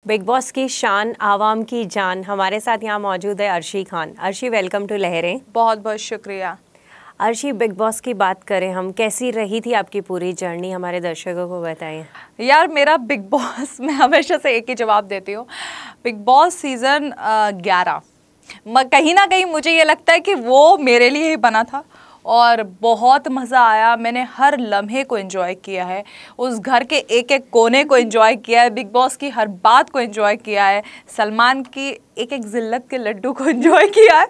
Big boss की शान, आवाम की जान। हमारे साथ यहाँ मौजूद है अर्शी खान। अर्शी, वेलकम टू लहरें। बहुत बहुत शुक्रिया। अर्शी, बिग बॉस की बात करें हम, कैसी रही थी आपकी पूरी जर्नी, हमारे दर्शकों को बताएं। यार मेरा बिग बॉस मैं हमेशा से एक ही जवाब देती हूँ। बिग बॉस सीज़न 11 कहीं ना कहीं मुझे ये लगता है कि वो मेरे लिए ही बना था और बहुत मज़ा आया। मैंने हर लम्हे को एंजॉय किया है, उस घर के एक एक कोने को एंजॉय किया है, बिग बॉस की हर बात को एंजॉय किया है, सलमान की एक एक जिल्लत के लड्डू को एंजॉय किया है,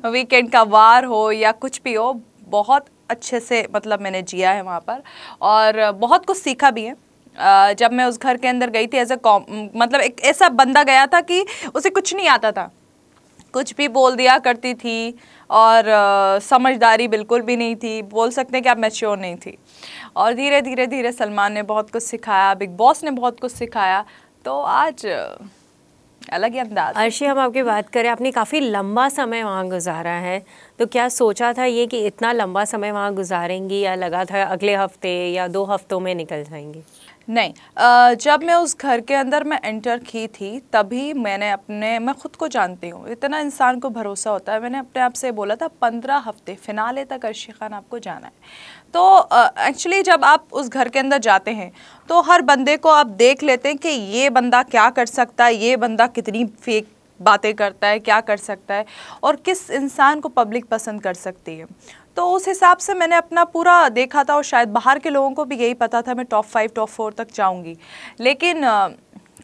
वीकेंड का वार हो या कुछ भी हो, बहुत अच्छे से मतलब मैंने जिया है वहाँ पर और बहुत कुछ सीखा भी है। जब मैं उस घर के अंदर गई थी एज मतलब एक ऐसा बंदा गया था कि उसे कुछ नहीं आता था, कुछ भी बोल दिया करती थी और समझदारी बिल्कुल भी नहीं थी, बोल सकते हैं कि आप मैच्योर नहीं थी। और धीरे धीरे धीरे सलमान ने बहुत कुछ सिखाया, बिग बॉस ने बहुत कुछ सिखाया, तो आज अलग ही अंदाज। अर्शी, हम आपकी बात करें, आपने काफ़ी लंबा समय वहाँ गुजारा है, तो क्या सोचा था ये कि इतना लंबा समय वहाँ गुजारेंगी, या लगा था अगले हफ्ते या 2 हफ्तों में निकल जाएंगी? नहीं, जब मैं उस घर के अंदर मैं एंटर की थी तभी मैं खुद को जानती हूँ, इतना इंसान को भरोसा होता है। मैंने अपने आप से बोला था 15 हफ्ते फिनाले तक अर्शी खान आपको जाना है। तो एक्चुअली जब आप उस घर के अंदर जाते हैं तो हर बंदे को आप देख लेते हैं कि ये बंदा क्या कर सकता है, ये बंदा कितनी फेक बातें करता है, क्या कर सकता है और किस इंसान को पब्लिक पसंद कर सकती है। तो उस हिसाब से मैंने अपना पूरा देखा था और शायद बाहर के लोगों को भी यही पता था मैं टॉप 5 टॉप 4 तक जाऊंगी, लेकिन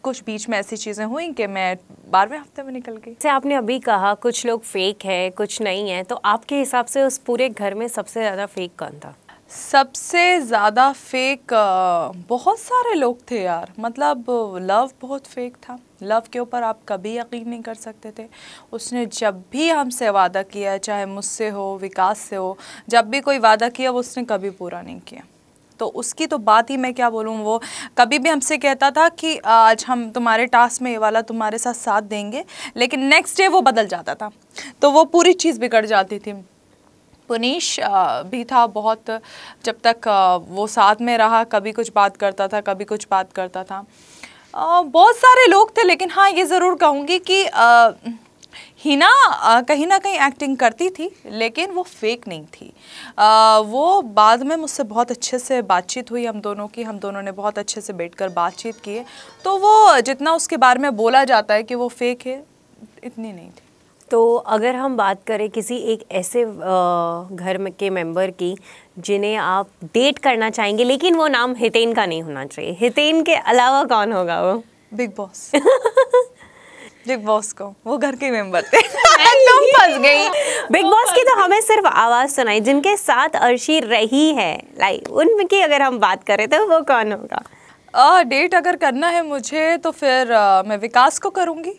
कुछ बीच में ऐसी चीज़ें हुई कि मैं 12वें हफ्ते में निकल गई। जैसे आपने अभी कहा कुछ लोग फेक है, कुछ नहीं है, तो आपके हिसाब से उस पूरे घर में सबसे ज़्यादा फेक कौन था? सबसे ज़्यादा फेक बहुत सारे लोग थे यार। मतलब लव बहुत फेक था, लव के ऊपर आप कभी यकीन नहीं कर सकते थे। उसने जब भी हमसे वादा किया, चाहे मुझसे हो, विकास से हो, जब भी कोई वादा किया वो उसने कभी पूरा नहीं किया। तो उसकी तो बात ही मैं क्या बोलूँ। वो कभी भी हमसे कहता था कि आज हम तुम्हारे टास्क में ये वाला तुम्हारे साथ साथ देंगे, लेकिन नेक्स्ट डे वो बदल जाता था, तो वो पूरी चीज़ बिगड़ जाती थी। पुनीश भी था बहुत, जब तक वो साथ में रहा कभी कुछ बात करता था, कभी कुछ बात करता था। बहुत सारे लोग थे, लेकिन हाँ ये ज़रूर कहूँगी कि हिना कहीं ना कहीं एक्टिंग करती थी, लेकिन वो फेक नहीं थी। वो बाद में मुझसे बहुत अच्छे से बातचीत हुई हम दोनों की, हम दोनों ने बहुत अच्छे से बैठकर बातचीत की है, तो वो जितना उसके बारे में बोला जाता है कि वो फेक है, इतनी नहीं थी। तो अगर हम बात करें किसी एक ऐसे घर में के मेंबर की जिन्हें आप डेट करना चाहेंगे, लेकिन वो नाम हितेन का नहीं होना चाहिए, हितेन के अलावा कौन होगा वो? Big boss. बिग बॉस को, वो घर के मेंबर थे। तुम फंस गई। बिग बॉस की तो हमें सिर्फ आवाज़ सुनाई, जिनके साथ अर्शी रही है लाइक, उनकी अगर हम बात करें तो वो कौन होगा? डेट अगर करना है मुझे तो फिर मैं विकास को करूँगी।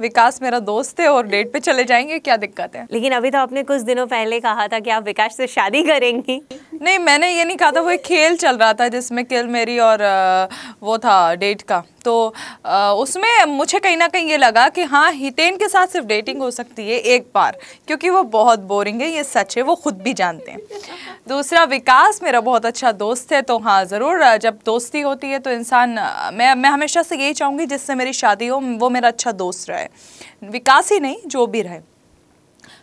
विकास मेरा दोस्त है और डेट पे चले जाएंगे, क्या दिक्कत है। लेकिन अभी तो आपने कुछ दिनों पहले कहा था कि आप विकास से शादी करेंगी। नहीं, मैंने ये नहीं कहा था, वो एक खेल चल रहा था जिसमें किल मेरी और वो था डेट का, तो उसमें मुझे कहीं ना कहीं ये लगा कि हाँ हितेन के साथ सिर्फ डेटिंग हो सकती है एक बार, क्योंकि वो बहुत बोरिंग है, ये सच है, वो खुद भी जानते हैं। दूसरा, विकास मेरा बहुत अच्छा दोस्त है, तो हाँ ज़रूर जब दोस्ती होती है तो इंसान, मैं हमेशा से यही चाहूँगी जिससे मेरी शादी हो वो मेरा अच्छा दोस्त रहे, विकास ही नहीं जो भी रहे।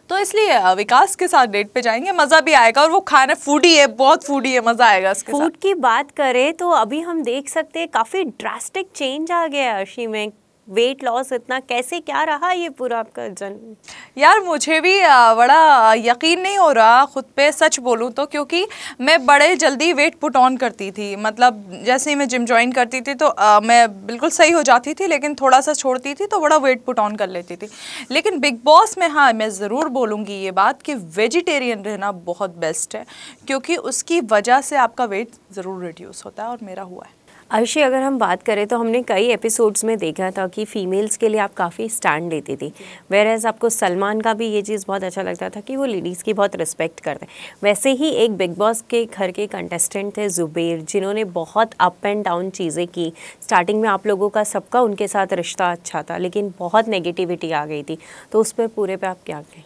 तो इसलिए विकास के साथ डेट पे जाएंगे, मज़ा भी आएगा, और वो खाना फूडी है, बहुत फूडी है, मज़ा आएगा उसके साथ। फूड की बात करें तो अभी हम देख सकते हैं काफ़ी ड्रास्टिक चेंज आ गया है अर्शी में, वेट लॉस इतना, कैसे क्या रहा ये पूरा आपका जन्म? यार मुझे भी बड़ा यकीन नहीं हो रहा खुद पे, सच बोलूँ तो, क्योंकि मैं बड़े जल्दी वेट पुट ऑन करती थी। मतलब जैसे ही मैं जिम ज्वाइन करती थी तो मैं बिल्कुल सही हो जाती थी, लेकिन थोड़ा सा छोड़ती थी तो बड़ा वेट पुट ऑन कर लेती थी। लेकिन बिग बॉस में हाँ मैं ज़रूर बोलूँगी ये बात कि वेजिटेरियन रहना बहुत बेस्ट है, क्योंकि उसकी वजह से आपका वेट ज़रूर रिड्यूस होता है, और मेरा हुआ है। अर्शी, अगर हम बात करें तो हमने कई एपिसोड्स में देखा था कि फ़ीमेल्स के लिए आप काफ़ी स्टैंड लेती थी, वेयर आपको सलमान का भी ये चीज़ बहुत अच्छा लगता था कि वो लेडीज़ की बहुत रिस्पेक्ट करते हैं। वैसे ही एक बिग बॉस के घर के कंटेस्टेंट थे ज़ुबैर, जिन्होंने बहुत अप एंड डाउन चीज़ें की। स्टार्टिंग में आप लोगों का सबका उनके साथ रिश्ता अच्छा था, लेकिन बहुत नेगेटिविटी आ गई थी, तो उस पर पूरे पे आप क्या कहें?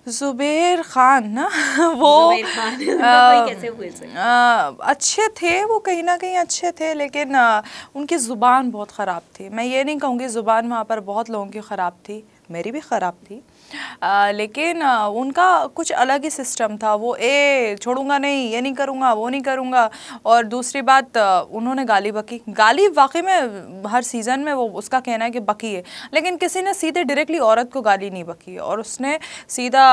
जुबेर खान ना वो जुबेर खान कोई कैसे भूल सकता। अच्छे थे वो, कहीं ना कहीं अच्छे थे, लेकिन उनकी ज़ुबान बहुत ख़राब थी। मैं ये नहीं कहूँगी ज़ुबान वहाँ पर बहुत लोगों की ख़राब थी, मेरी भी ख़राब थी, लेकिन उनका कुछ अलग ही सिस्टम था। वो छोड़ूंगा नहीं, ये नहीं करूँगा, वो नहीं करूँगा। और दूसरी बात, उन्होंने गाली बकी, गाली वाकई में हर सीज़न में वो उसका कहना है कि बकी है, लेकिन किसी ने सीधे डायरेक्टली औरत को गाली नहीं बकी है। और उसने सीधा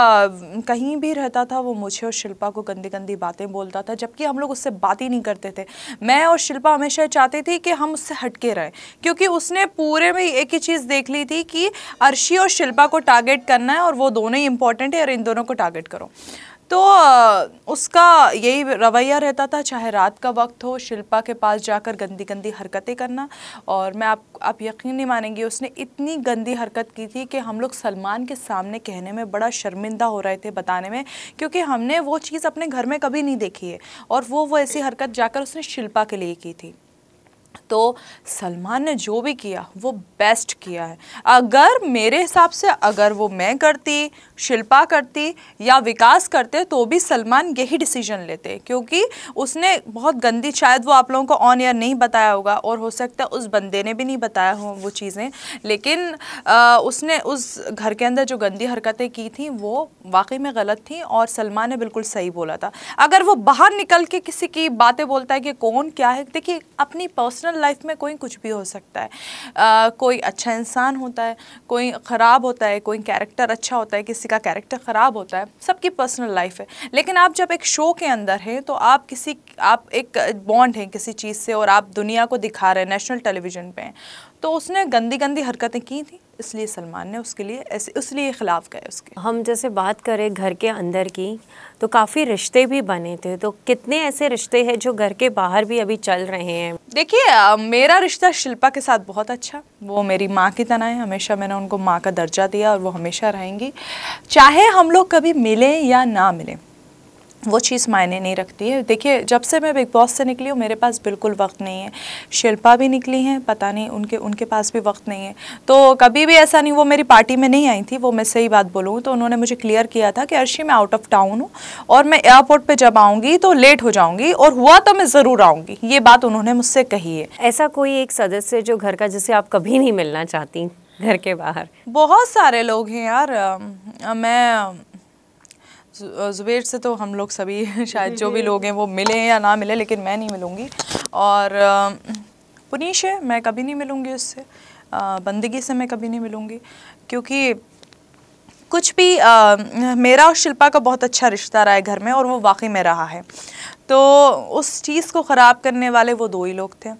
कहीं भी रहता था वो मुझे और शिल्पा को गंदी गंदी बातें बोलता था, जबकि हम लोग उससे बात ही नहीं करते थे। मैं और शिल्पा हमेशा चाहती थी कि हम उससे हटके रहें, क्योंकि उसने पूरे में एक ही चीज़ देख ली थी कि अर्शी और शिल्पा को टारगेट करना है और वो दोनों ही इंपॉर्टेंट है और इन दोनों को टारगेट करो। तो उसका यही रवैया रहता था, चाहे रात का वक्त हो, शिल्पा के पास जाकर गंदी गंदी हरकतें करना। और मैं आप यकीन नहीं मानेंगी, उसने इतनी गंदी हरकत की थी कि हम लोग सलमान के सामने कहने में बड़ा शर्मिंदा हो रहे थे, बताने में, क्योंकि हमने वो चीज़ अपने घर में कभी नहीं देखी है। और वो ऐसी हरकत जाकर उसने शिल्पा के लिए की थी। तो सलमान ने जो भी किया वो बेस्ट किया है। अगर मेरे हिसाब से अगर वो मैं करती, शिल्पा करती या विकास करते तो भी सलमान यही डिसीजन लेते, क्योंकि उसने बहुत गंदी, शायद वो आप लोगों को ऑन एयर नहीं बताया होगा और हो सकता है उस बंदे ने भी नहीं बताया हो वो चीज़ें, लेकिन उसने उस घर के अंदर जो गंदी हरकतें की थी वो वाकई में गलत थी और सलमान ने बिल्कुल सही बोला था। अगर वो बाहर निकल के किसी की बातें बोलता है कि कौन क्या है, देखिए अपनी पर्सनल लाइफ में कोई कुछ भी हो सकता है। कोई अच्छा इंसान होता है, कोई ख़राब होता है, कोई कैरेक्टर अच्छा होता है, किसी का कैरेक्टर ख़राब होता है, सबकी पर्सनल लाइफ है। लेकिन आप जब एक शो के अंदर हैं तो आप एक बॉन्ड हैं किसी चीज़ से और आप दुनिया को दिखा रहे हैं, नेशनल टेलीविज़न पे हैं। तो उसने गंदी गंदी हरकतें की थी, इसलिए सलमान ने उसके लिए इसलिए खिलाफ गए उसके। हम जैसे बात करें घर के अंदर की, तो काफ़ी रिश्ते भी बने थे, तो कितने ऐसे रिश्ते हैं जो घर के बाहर भी अभी चल रहे हैं? देखिए मेरा रिश्ता शिल्पा के साथ बहुत अच्छा, वो मेरी माँ की तरह है, हमेशा मैंने उनको माँ का दर्जा दिया और वो हमेशा रहेंगी, चाहे हम लोग कभी मिलें या ना मिलें, वो चीज़ मायने नहीं रखती है। देखिए जब से मैं बिग बॉस से निकली हूँ मेरे पास बिल्कुल वक्त नहीं है, शिल्पा भी निकली हैं, पता नहीं उनके पास भी वक्त नहीं है। तो कभी भी ऐसा नहीं, वो मेरी पार्टी में नहीं आई थी, वो मैं सही बात बोलूँ तो उन्होंने मुझे क्लियर किया था कि अर्शी मैं आउट ऑफ टाउन हूँ और मैं एयरपोर्ट पर जब आऊँगी तो लेट हो जाऊँगी, और हुआ तो मैं ज़रूर आऊँगी, ये बात उन्होंने मुझसे कही है। ऐसा कोई एक सदस्य जो घर का जिसे आप कभी नहीं मिलना चाहती घर के बाहर? बहुत सारे लोग हैं यार, मैं जुबेर से तो हम लोग सभी शायद जो भी लोग हैं वो मिले या ना मिले, लेकिन मैं नहीं मिलूँगी। और पुनीश है, मैं कभी नहीं मिलूँगी उससे, बंदगी से मैं कभी नहीं मिलूँगी, क्योंकि कुछ भी मेरा और शिल्पा का बहुत अच्छा रिश्ता रहा है घर में और वो वाकई में रहा है। तो उस चीज़ को ख़राब करने वाले वो दो ही लोग थे।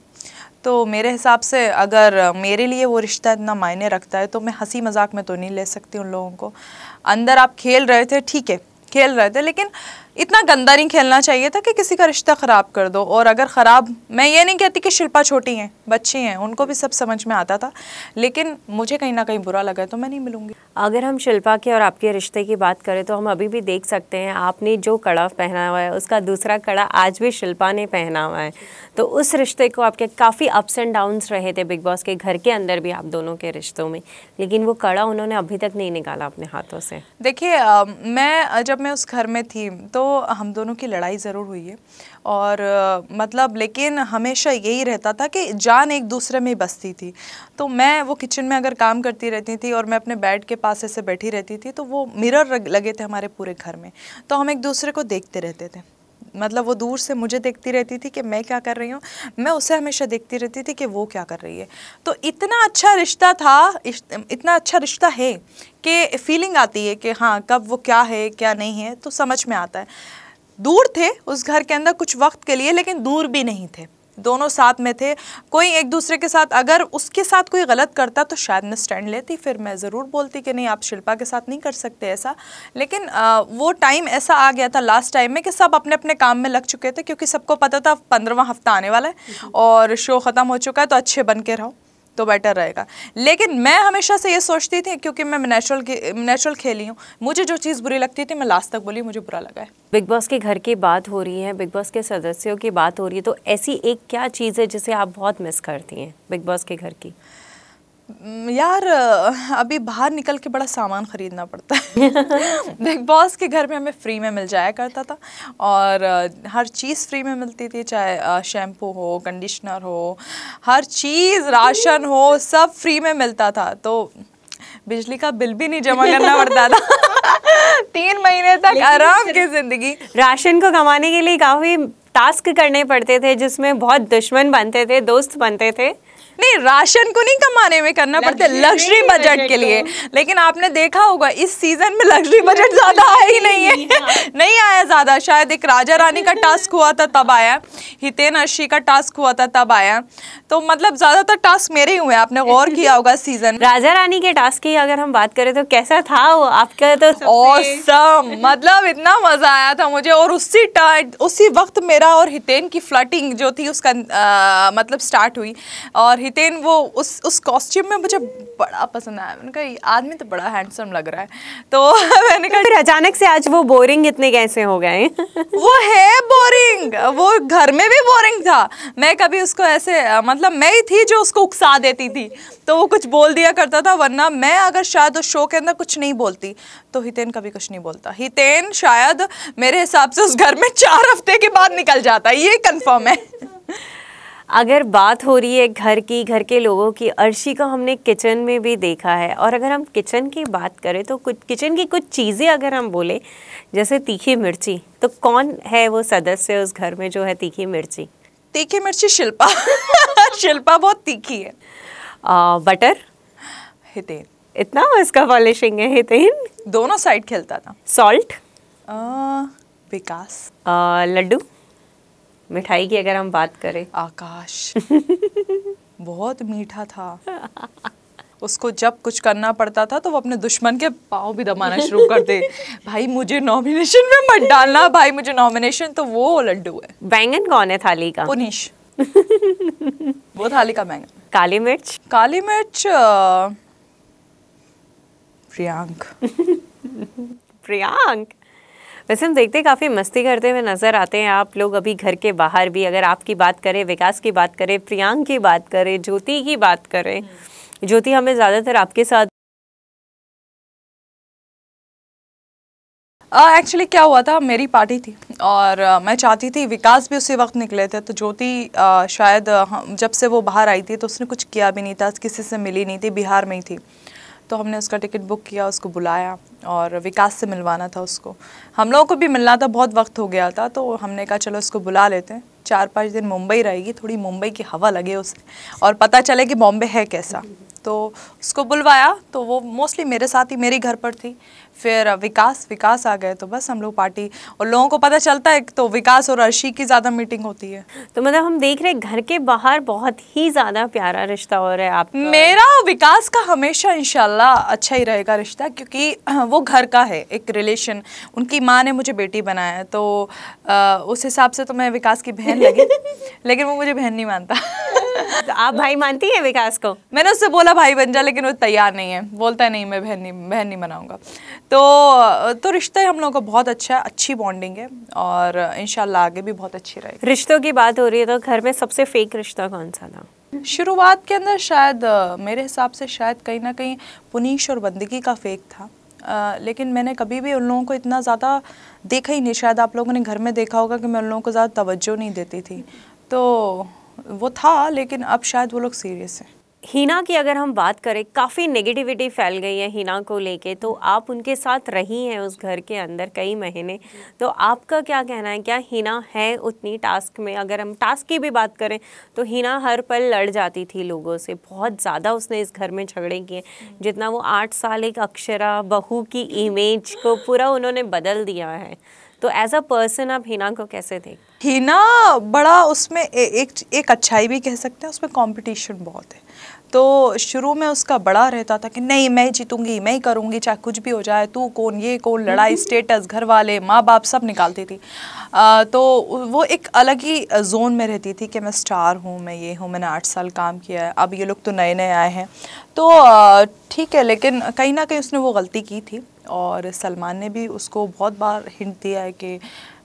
तो मेरे हिसाब से अगर मेरे लिए वो रिश्ता इतना मायने रखता है तो मैं हंसी मजाक में तो नहीं ले सकती उन लोगों को। अंदर आप खेल रहे थे, ठीक है खेल रहे थे, लेकिन इतना गंदा नहीं खेलना चाहिए था कि किसी का रिश्ता ख़राब कर दो। और अगर ख़राब, मैं ये नहीं कहती कि शिल्पा छोटी हैं, बच्ची हैं, उनको भी सब समझ में आता था, लेकिन मुझे कहीं ना कहीं बुरा लगा तो मैं नहीं मिलूँगी। अगर हम शिल्पा के और आपके रिश्ते की बात करें तो हम अभी भी देख सकते हैं आपने जो कड़ा पहना हुआ है उसका दूसरा कड़ा आज भी शिल्पा ने पहना हुआ है। तो उस रिश्ते को आपके काफ़ी अप्स एंड डाउन्स रहे थे बिग बॉस के घर के अंदर भी आप दोनों के रिश्तों में, लेकिन वो कड़ा उन्होंने अभी तक नहीं निकाला अपने हाथों से। देखिए जब मैं उस घर में थी तो हम दोनों की लड़ाई ज़रूर हुई है और मतलब, लेकिन हमेशा यही रहता था कि जान एक दूसरे में बसती थी। तो मैं वो किचन में अगर काम करती रहती थी और मैं अपने बेड के पास ऐसे बैठी रहती थी तो वो मिरर लगे थे हमारे पूरे घर में, तो हम एक दूसरे को देखते रहते थे। मतलब वो दूर से मुझे देखती रहती थी कि मैं क्या कर रही हूँ, मैं उसे हमेशा देखती रहती थी कि वो क्या कर रही है। तो इतना अच्छा रिश्ता था, इतना अच्छा रिश्ता है कि फीलिंग आती है कि हाँ कब वो क्या है क्या नहीं है तो समझ में आता है। दूर थे उस घर के अंदर कुछ वक्त के लिए, लेकिन दूर भी नहीं थे, दोनों साथ में थे। कोई एक दूसरे के साथ, अगर उसके साथ कोई गलत करता तो शायद मैं स्टैंड लेती, फिर मैं ज़रूर बोलती कि नहीं आप शिल्पा के साथ नहीं कर सकते ऐसा। लेकिन वो टाइम ऐसा आ गया था लास्ट टाइम में कि सब अपने अपने काम में लग चुके थे, क्योंकि सबको पता था 15वां हफ्ता आने वाला है और शो ख़त्म हो चुका है, तो अच्छे बन के रहो तो बेटर रहेगा। लेकिन मैं हमेशा से ये सोचती थी, क्योंकि मैं नेचुरल खेली हूँ, मुझे जो चीज़ बुरी लगती थी मैं लास्ट तक बोली मुझे बुरा लगा है। बिग बॉस के घर की बात हो रही है, बिग बॉस के सदस्यों की बात हो रही है, तो ऐसी एक क्या चीज़ है जिसे आप बहुत मिस करती हैं बिग बॉस के घर की? यार अभी बाहर निकल के बड़ा सामान खरीदना पड़ता है। बिग बॉस के घर में हमें फ्री में मिल जाया करता था और हर चीज़ फ्री में मिलती थी, चाहे शैम्पू हो, कंडीशनर हो, हर चीज़, राशन हो, सब फ्री में मिलता था। तो बिजली का बिल भी नहीं जमा करना पड़ता था। 3 महीने तक आराम की जिंदगी। राशन को कमाने के लिए काफी टास्क करने पड़ते थे, जिसमें बहुत दुश्मन बनते थे, दोस्त बनते थे। नहीं, राशन को नहीं कमाने में करना पड़ता, लग्जरी बजट के लिए। लेकिन आपने देखा होगा इस सीजन में लग्जरी बजट ज्यादा आया ही नहीं है। नहीं आया ज्यादा। शायद एक राजा रानी का टास्क हुआ था तब आया, हितेन अर्शी का टास्क हुआ था तब आया। तो मतलब ज्यादातर टास्क मेरे ही हुए, आपने गौर किया होगा सीजन। राजा रानी के टास्क की अगर हम बात करें तो कैसा था वो आपका? तो ऑसम, मतलब इतना मजा आया था मुझे। और उसी वक्त मेरा और हितेन की फ्लर्टिंग जो थी उसका मतलब स्टार्ट हुई। और हितेन वो उस कॉस्ट्यूम में मुझे बड़ा पसंद आया। मैंने कहा आदमी तो बड़ा हैंडसम लग रहा है। तो मैंने कहा फिर अचानक से आज वो बोरिंग इतने कैसे हो गए? वो है बोरिंग, वो घर में भी बोरिंग था। मैं कभी उसको ऐसे मतलब मैं ही थी जो उसको उकसा देती थी, तो वो कुछ बोल दिया करता था। वरना मैं अगर शायद उस शो के अंदर कुछ नहीं बोलती तो हितेन कभी कुछ नहीं बोलता। हितेन शायद मेरे हिसाब से उस घर में 4 हफ्ते के बाद निकल जाता, ये कंफर्म है। अगर बात हो रही है घर की, घर के लोगों की, अर्शी को हमने किचन में भी देखा है। और अगर हम किचन की बात करें तो कुछ किचन की कुछ चीज़ें अगर हम बोले, जैसे तीखी मिर्ची, तो कौन है वो सदस्य उस घर में जो है तीखी मिर्ची? तीखी मिर्ची शिल्पा। शिल्पा बहुत तीखी है। बटर हितेन। इतना इसका पॉलिशिंग है हितेन। दोनों साइड खेलता था। सॉल्ट विकास। लड्डू, मिठाई की अगर हम बात करें, आकाश। बहुत मीठा था। उसको जब कुछ करना पड़ता था तो वो अपने दुश्मन के पाँव भी दबाना शुरू कर दे। भाई मुझे नॉमिनेशन में मत डालना, भाई मुझे नॉमिनेशन। तो वो लड्डू है। बैंगन कौन है थाली का? पुनीश। वो थाली का बैंगन। काली मिर्च? काली मिर्च प्रियांक। प्रियांक। वैसे हम देखते काफ़ी मस्ती करते हुए नज़र आते हैं आप लोग अभी घर के बाहर भी। अगर आपकी बात करें, विकास की बात करें, प्रियांक की बात करें, ज्योति की बात करें, ज्योति हमें ज़्यादातर आपके साथ एक्चुअली क्या हुआ था, मेरी पार्टी थी और मैं चाहती थी, विकास भी उसी वक्त निकले थे। तो ज्योति शायद जब से वो बाहर आई थी तो उसने कुछ किया भी नहीं था, किसी से मिली नहीं थी, बिहार में ही थी। तो हमने उसका टिकट बुक किया, उसको बुलाया और विकास से मिलवाना था उसको। हम लोगों को भी मिलना था, बहुत वक्त हो गया था। तो हमने कहा चलो इसको बुला लेते हैं, 4-5 दिन मुंबई रहेगी, थोड़ी मुंबई की हवा लगे उसे और पता चले कि बॉम्बे है कैसा। तो उसको बुलवाया, तो वो मोस्टली मेरे साथ ही मेरे घर पर थी। फिर विकास आ गए, तो बस हम लोग पार्टी। और लोगों को पता चलता है तो विकास और अर्शी की ज़्यादा मीटिंग होती है। तो मतलब हम देख रहे हैं घर के बाहर बहुत ही ज़्यादा प्यारा रिश्ता हो रहा है आप। मेरा विकास का हमेशा इंशाल्लाह अच्छा ही रहेगा रिश्ता, क्योंकि वो घर का है एक रिलेशन। उनकी माँ ने मुझे बेटी बनाया है, तो उस हिसाब से तो मैं विकास की बहन लगी। लेकिन वो मुझे बहन नहीं मानता। तो आप भाई मानती हैं विकास को? मैंने उससे बोला भाई बन जा, लेकिन वो तैयार नहीं है, बोलता है नहीं मैं बहन नहीं बनाऊंगा। तो रिश्ता हम लोगों का बहुत अच्छा है, अच्छी बॉन्डिंग है और इंशाल्लाह आगे भी बहुत अच्छी रहेगी। रिश्तों की बात हो रही है तो घर में सबसे फेक रिश्ता कौन सा था? शुरुआत के अंदर शायद मेरे हिसाब से शायद कहीं ना कहीं पुनीश और बंदगी का फेक था। लेकिन मैंने कभी भी उन लोगों को इतना ज़्यादा देखा ही नहीं। शायद आप लोगों ने घर में देखा होगा कि मैं उन लोगों को ज़्यादा तवज्जो नहीं देती थी, तो वो था। लेकिन अब शायद वो लोग सीरियस हैं। हिना की अगर हम बात करें, काफ़ी नेगेटिविटी फैल गई है हिना को लेके, तो आप उनके साथ रही हैं उस घर के अंदर कई महीने, तो आपका क्या कहना है? क्या हिना है उतनी टास्क में? अगर हम टास्क की भी बात करें तो हिना हर पल लड़ जाती थी लोगों से, बहुत ज़्यादा उसने इस घर में झगड़े किए। जितना वो 8 साल एक अक्षरा बहू की इमेज को पूरा उन्होंने बदल दिया है। तो एज अ पर्सन आप हिना को कैसे थे? हिना बड़ा उसमें एक अच्छाई भी कह सकते हैं, उसमें कंपटीशन बहुत है। तो शुरू में उसका बड़ा रहता था कि नहीं मैं जीतूंगी, मैं ही करूंगी, चाहे कुछ भी हो जाए, तू कौन ये कौन, लड़ाई, स्टेटस, घर वाले, माँ बाप सब निकालती थी। तो वो एक अलग ही जोन में रहती थी कि मैं स्टार हूँ, मैं ये हूँ, मैंने 8 साल काम किया है, अब ये लोग तो नए नए आए हैं। तो ठीक है, लेकिन कहीं ना कहीं उसने वो गलती की थी और सलमान ने भी उसको बहुत बार हिंट दिया है कि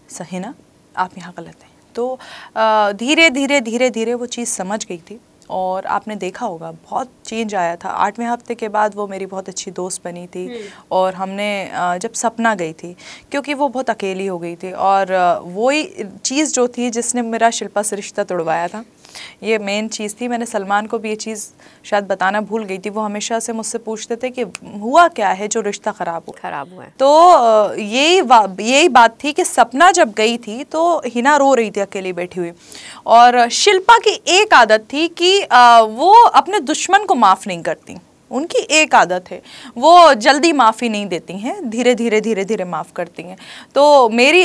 सही ना आप यहाँ गलत हैं। तो धीरे धीरे वो चीज़ समझ गई थी और आपने देखा होगा बहुत चेंज आया था। 8वें हफ्ते के बाद वो मेरी बहुत अच्छी दोस्त बनी थी। और हमने जब सपना गई थी, क्योंकि वो बहुत अकेली हो गई थी, और वही चीज़ जो थी जिसने मेरा शिल्पा से रिश्ता तोड़वाया था, ये मेन चीज़ थी। मैंने सलमान को भी ये चीज़ शायद बताना भूल गई थी। वो हमेशा से मुझसे पूछते थे कि हुआ क्या है जो रिश्ता ख़राब हुआ है। तो यही बात थी कि सपना जब गई थी तो हिना रो रही थी अकेली बैठी हुई, और शिल्पा की एक आदत थी कि वो अपने दुश्मन को माफ़ नहीं करती। उनकी एक आदत है, वो जल्दी माफ़ी नहीं देती हैं, धीरे धीरे माफ़ करती हैं। तो मेरी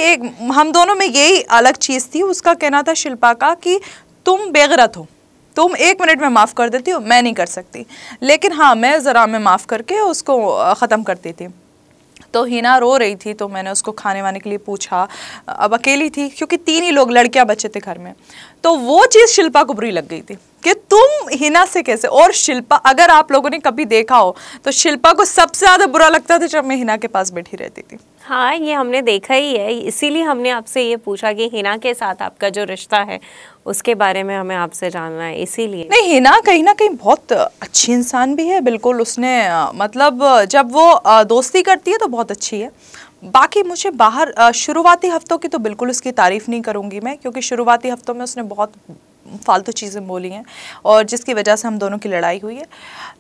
हम दोनों में यही अलग चीज़ थी। उसका कहना था शिल्पा का कि तुम बेगैरत हो, तुम 1 मिनट में माफ़ कर देती हो, मैं नहीं कर सकती। लेकिन हाँ, मैं ज़रा में माफ़ करके उसको ख़त्म करती थी। तो हिना रो रही थी, तो मैंने उसको खाने वाने के लिए पूछा। अब अकेली थी क्योंकि 3 ही लोग लड़कियां बच्चे थे घर में। तो वो चीज़ शिल्पा को बुरी लग गई थी कि तुम हिना से कैसे। और शिल्पा, अगर आप लोगों ने कभी देखा हो तो शिल्पा को सबसे ज़्यादा बुरा लगता था जब मैं हिना के पास बैठी रहती थी। हाँ, ये हमने देखा ही है, इसीलिए हमने आपसे ये पूछा कि हिना के साथ आपका जो रिश्ता है उसके बारे में हमें आपसे जानना है, इसीलिए। नहीं, हिना कहीं ना कहीं बहुत अच्छी इंसान भी है, बिल्कुल। उसने मतलब जब वो दोस्ती करती है तो बहुत अच्छी है। बाकी मुझे बाहर शुरुआती हफ्तों की तो बिल्कुल उसकी तारीफ़ नहीं करूँगी मैं, क्योंकि शुरुआती हफ्तों में उसने बहुत फालतू चीज़ें बोली हैं और जिसकी वजह से हम दोनों की लड़ाई हुई है।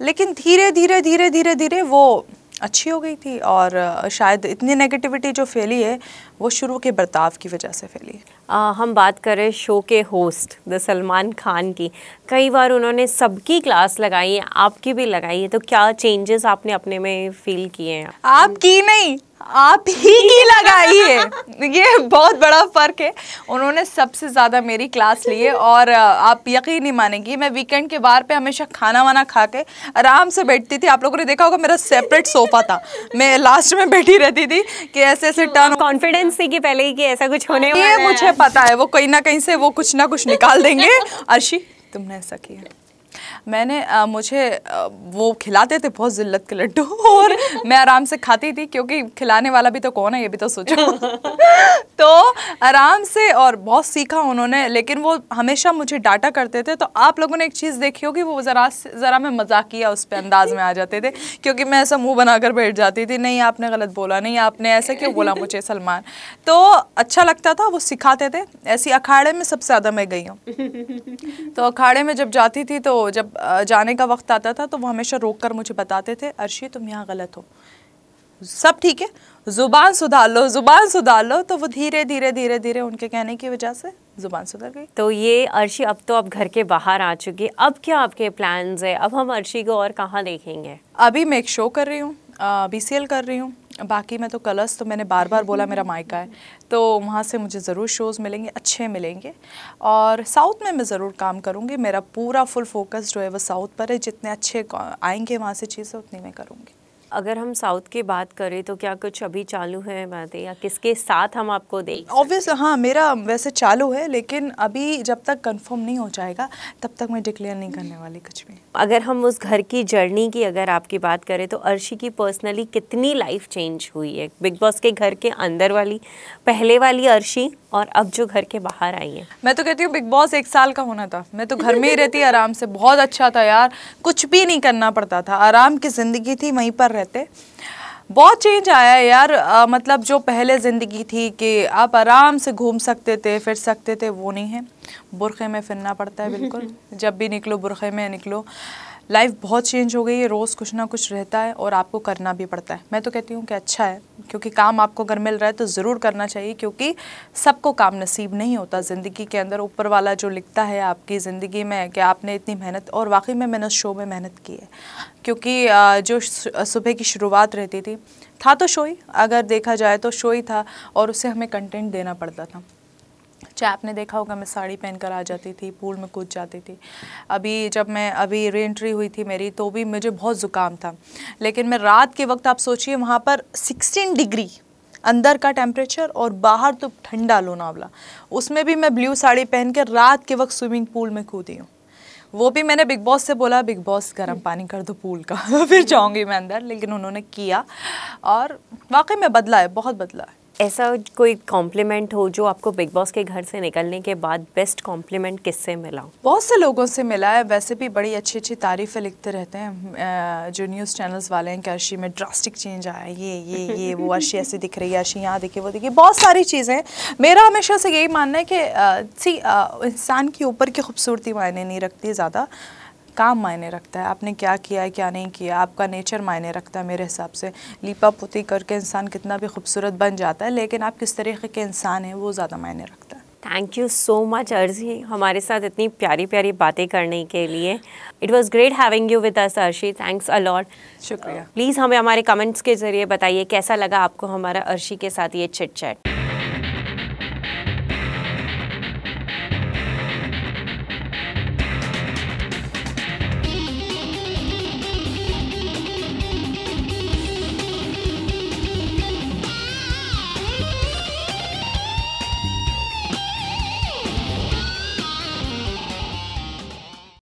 लेकिन धीरे धीरे वो अच्छी हो गई थी, और शायद इतनी नेगेटिविटी जो फैली है वो शुरू के बर्ताव की वजह से फैली है। हम बात करें शो के होस्ट द सलमान खान की, कई बार उन्होंने सबकी क्लास लगाई है, आपकी भी लगाई है, तो क्या चेंजेस आपने अपने में फील किए हैं? आपकी नहीं, आप ही की लगाई है, ये बहुत बड़ा फ़र्क है। उन्होंने सबसे ज़्यादा मेरी क्लास ली है। और आप यकीन नहीं मानेंगी, मैं वीकेंड के बार पे हमेशा खाना वाना खा के आराम से बैठती थी। आप लोगों ने देखा होगा मेरा सेपरेट सोफ़ा था, मैं लास्ट में बैठी रहती थी कि ऐसे टर्न। कॉन्फिडेंस थी कि पहले ही कि ऐसा कुछ होने वाला है, मुझे पता है वो कहीं ना कहीं से वो कुछ ना कुछ निकाल देंगे। अर्शी, तुमने ऐसा किया। मैंने मुझे वो खिलाते थे बहुत जिल्लत के लड्डू, और मैं आराम से खाती थी, क्योंकि खिलाने वाला भी तो कौन है ये भी तो सोचो। तो आराम से, और बहुत सीखा उन्होंने। लेकिन वो हमेशा मुझे डांटा करते थे। तो आप लोगों ने एक चीज़ देखी होगी, वो ज़रा में मजाकिया उस पर अंदाज में आ जाते थे, क्योंकि मैं ऐसा मुंह बनाकर बैठ जाती थी, नहीं आपने गलत बोला, नहीं आपने ऐसा क्यों बोला मुझे सलमान। तो अच्छा लगता था, वो सिखाते थे। ऐसी अखाड़े में सबसे ज़्यादा मैं गई हूँ। तो अखाड़े में जब जाती थी, तो जब जाने का वक्त आता था तो वो हमेशा रोक कर मुझे बताते थे, अर्शी तुम यहाँ गलत हो, सब ठीक है, जुबान सुधार लो, जुबान सुधार लो। तो वो धीरे धीरे उनके कहने की वजह से जुबान सुधर गई। तो ये अर्शी, अब तो आप घर के बाहर आ चुकी, अब क्या आपके प्लान्स है? अब हम अर्शी को और कहाँ देखेंगे? अभी मैं एक शो कर रही हूँ, BCL कर रही हूँ। बाकी मैं तो कलर्स, तो मैंने बार बोला मेरा मायका है, तो वहाँ से मुझे ज़रूर शोज़ मिलेंगे, अच्छे मिलेंगे। और साउथ में मैं ज़रूर काम करूँगी। मेरा पूरा फुल फोकस जो है वो साउथ पर है। जितने अच्छे आएंगे वहाँ से चीज़ें, उतनी मैं करूँगी। अगर हम साउथ की बात करें तो क्या कुछ अभी चालू है बातें, या किसके साथ हम आपको देख? ऑब्वियस हाँ, मेरा वैसे चालू है, लेकिन अभी जब तक कंफर्म नहीं हो जाएगा तब तक मैं डिक्लेयर नहीं करने वाली कुछ भी। अगर हम उस घर की जर्नी की अगर आपकी बात करें तो अर्शी की पर्सनली कितनी लाइफ चेंज हुई है बिग बॉस के घर के अंदर वाली, पहले वाली अर्शी, और अब जो घर के बाहर आई है? मैं तो कहती हूँ बिग बॉस 1 साल का होना था। मैं तो घर में ही रहती आराम से, बहुत अच्छा था यार, कुछ भी नहीं करना पड़ता था, आराम की ज़िंदगी थी, वहीं पर रहते। बहुत चेंज आया है यार। मतलब जो पहले ज़िंदगी थी कि आप आराम से घूम सकते थे, फिर सकते थे, वो नहीं है। बुरखे में फिरना पड़ता है बिल्कुल, जब भी निकलो बुरखे में निकलो। लाइफ बहुत चेंज हो गई है, रोज़ कुछ ना कुछ रहता है और आपको करना भी पड़ता है। मैं तो कहती हूँ कि अच्छा है, क्योंकि काम आपको अगर मिल रहा है तो ज़रूर करना चाहिए, क्योंकि सबको काम नसीब नहीं होता ज़िंदगी के अंदर। ऊपर वाला जो लिखता है आपकी ज़िंदगी में कि आपने इतनी मेहनत, और वाकई में मैंने उस शो में मेहनत की है, क्योंकि जो सुबह की शुरुआत रहती थी, था तो शो ही, अगर देखा जाए तो शो ही था, और उसे हमें कंटेंट देना पड़ता था। चाहे आपने देखा होगा मैं साड़ी पहनकर आ जाती थी, पूल में कूद जाती थी। जब मैं री एंट्री हुई थी मेरी, तो भी मुझे बहुत ज़ुकाम था, लेकिन मैं रात के वक्त, आप सोचिए वहाँ पर 16 डिग्री अंदर का टेम्परेचर और बाहर तो ठंडा लोनावला, उसमें भी मैं ब्लू साड़ी पहन कर रात के वक्त स्विमिंग पूल में कूदी हूँ। वो भी मैंने बिग बॉस से बोला, बिग बॉस गर्म पानी कर दो पूल का फिर जाऊँगी मैं अंदर, लेकिन उन्होंने किया, और वाकई में बदला है, बहुत बदला है। ऐसा कोई कॉम्प्लीमेंट हो जो आपको बिग बॉस के घर से निकलने के बाद बेस्ट कॉम्प्लीमेंट किससे मिला? बहुत से लोगों से मिला है, वैसे भी बड़ी अच्छी अच्छी तारीफ़ें लिखते रहते हैं जो न्यूज़ चैनल्स वाले हैं कि अर्शी में ड्रास्टिक चेंज आया, ये वो, अर्शी ऐसी दिख रही है, अर्शी यहाँ दिखे, वो दिखे, बहुत सारी चीज़ें। मेरा हमेशा से यही मानना है कि इंसान की ऊपर की खूबसूरती मायने नहीं रखती ज़्यादा, काम मायने रखता है। आपने क्या किया है क्या नहीं किया, आपका नेचर मायने रखता है। मेरे हिसाब से लीपा पुती करके इंसान कितना भी खूबसूरत बन जाता है, लेकिन आप किस तरीके के इंसान हैं वो ज़्यादा मायने रखता है। Thank you so much Arshi, हमारे साथ इतनी प्यारी प्यारी बातें करने के लिए। It was great having you with us Arshi, thanks a lot. शुक्रिया। प्लीज़ हमें हमारे कमेंट्स के ज़रिए बताइए कैसा लगा आपको हमारा अर्शी के साथ ये चिट चैट।